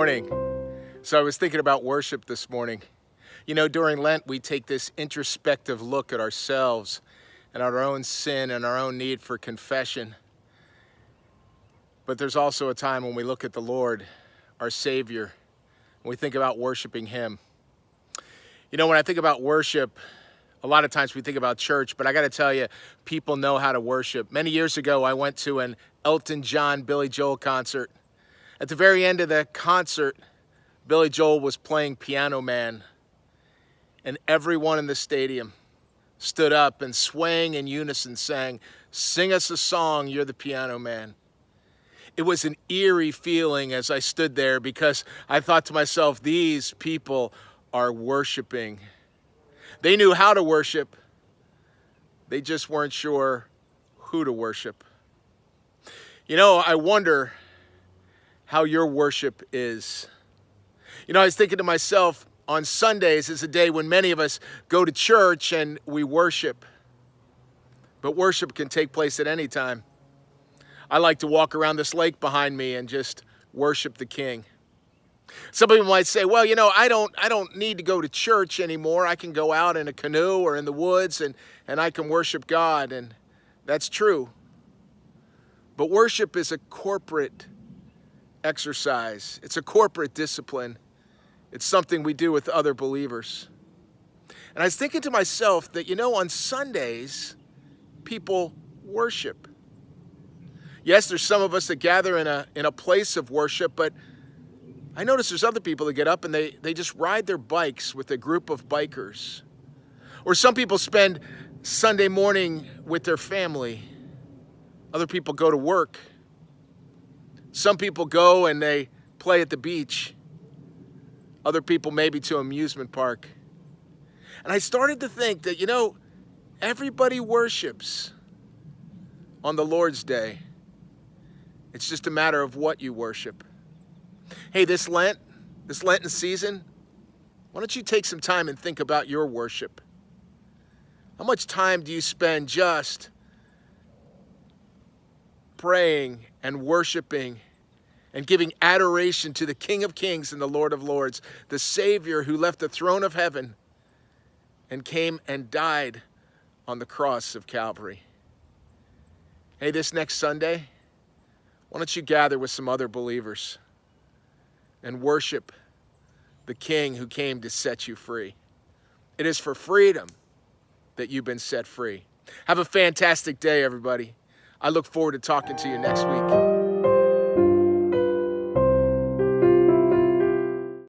morning. So I was thinking about worship this morning. You know, during Lent, we take this introspective look at ourselves and our own sin and our own need for confession. But there's also a time when we look at the Lord, our Savior, and we think about worshiping Him. You know, when I think about worship, a lot of times we think about church, but I got to tell you, people know how to worship. Many years ago, I went to an Elton John, Billy Joel concert. At the very end of the concert, Billy Joel was playing Piano Man, and everyone in the stadium stood up and swaying in unison sang, "Sing us a song, you're the piano man." It was an eerie feeling as I stood there because I thought to myself, these people are worshiping. They knew how to worship. They just weren't sure who to worship. You know, I wonder how your worship is. You know, I was thinking to myself, on Sundays is a day when many of us go to church and we worship. But worship can take place at any time. I like to walk around this lake behind me and just worship the King. Some people might say, well, you know, I don't need to go to church anymore. I can go out in a canoe or in the woods and I can worship God. And that's true. But worship is a corporate exercise. It's a corporate discipline. It's something we do with other believers. And I was thinking to myself that, you know, on Sundays, people worship. Yes, there's some of us that gather in a place of worship, but I notice there's other people that get up and they just ride their bikes with a group of bikers. Or some people spend Sunday morning with their family. Other people go to work. Some people go and they play at the beach. Other people maybe to an amusement park. And I started to think that, you know, everybody worships on the Lord's Day. It's just a matter of what you worship. Hey, this Lenten season, why don't you take some time and think about your worship? How much time do you spend just praying and worshiping and giving adoration to the King of Kings and the Lord of Lords, the Savior who left the throne of heaven and came and died on the cross of Calvary? Hey, this next Sunday, why don't you gather with some other believers and worship the King who came to set you free? It is for freedom that you've been set free. Have a fantastic day, everybody. I look forward to talking to you next week.